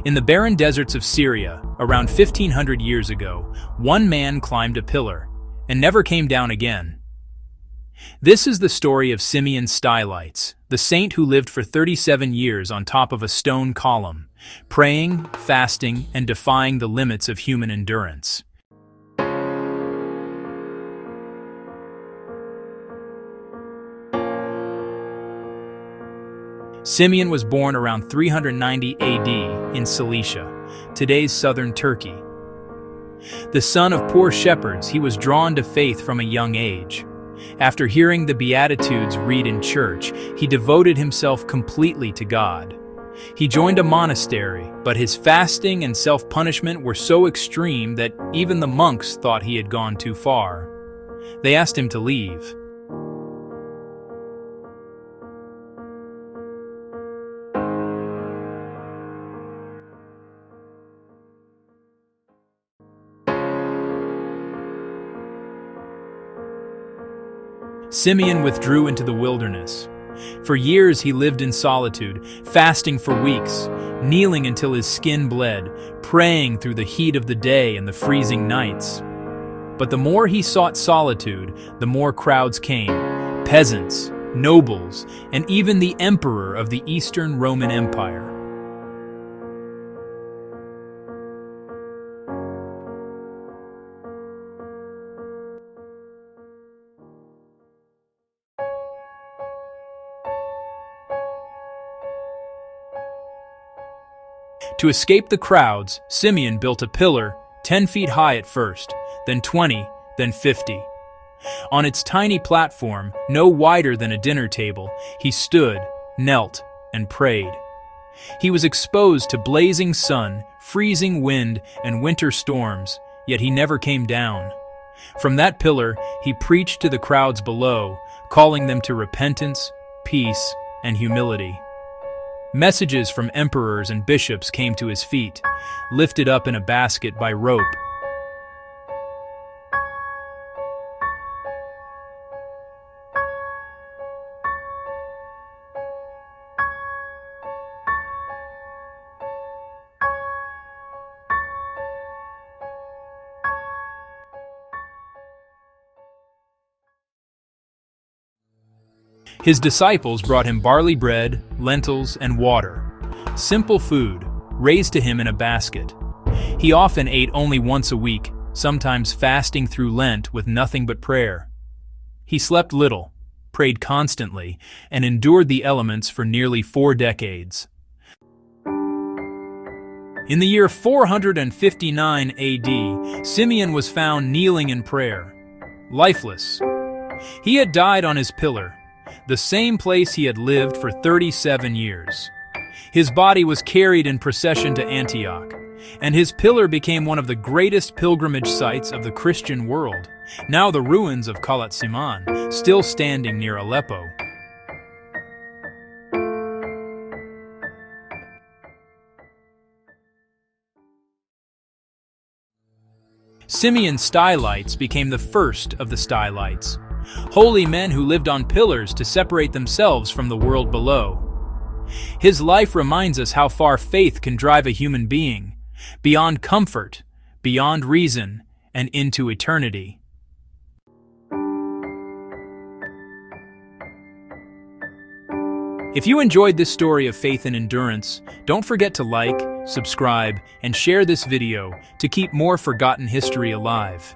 In the barren deserts of Syria, around 1500 years ago, one man climbed a pillar and never came down again. This is the story of Simeon Stylites, the saint who lived for 37 years on top of a stone column, praying, fasting, and defying the limits of human endurance. Simeon was born around 390 AD in Cilicia, today's southern Turkey. The son of poor shepherds, he was drawn to faith from a young age. After hearing the Beatitudes read in church, he devoted himself completely to God. He joined a monastery, but his fasting and self-punishment were so extreme that even the monks thought he had gone too far. They asked him to leave. Simeon withdrew into the wilderness. For years he lived in solitude, fasting for weeks, kneeling until his skin bled, praying through the heat of the day and the freezing nights. But the more he sought solitude, the more crowds came, peasants, nobles, and even the emperor of the Eastern Roman Empire. To escape the crowds, Simeon built a pillar 10 feet high at first, then 20, then 50. On its tiny platform, no wider than a dinner table, he stood, knelt, and prayed. He was exposed to blazing sun, freezing wind, and winter storms, yet he never came down. From that pillar, he preached to the crowds below, calling them to repentance, peace, and humility. Messages from emperors and bishops came to his feet, lifted up in a basket by rope. His disciples brought him barley bread, lentils, and water, simple food, raised to him in a basket. He often ate only once a week, sometimes fasting through Lent with nothing but prayer. He slept little, prayed constantly, and endured the elements for nearly 4 decades. In the year 459 AD, Simeon was found kneeling in prayer, lifeless. He had died on his pillar, the same place he had lived for 37 years. His body was carried in procession to Antioch, and his pillar became one of the greatest pilgrimage sites of the Christian world, now the ruins of Khalat Siman, still standing near Aleppo. Simeon Stylites became the first of the Stylites, holy men who lived on pillars to separate themselves from the world below. His life reminds us how far faith can drive a human being, beyond comfort, beyond reason, and into eternity. If you enjoyed this story of faith and endurance, don't forget to like, subscribe, and share this video to keep more forgotten history alive.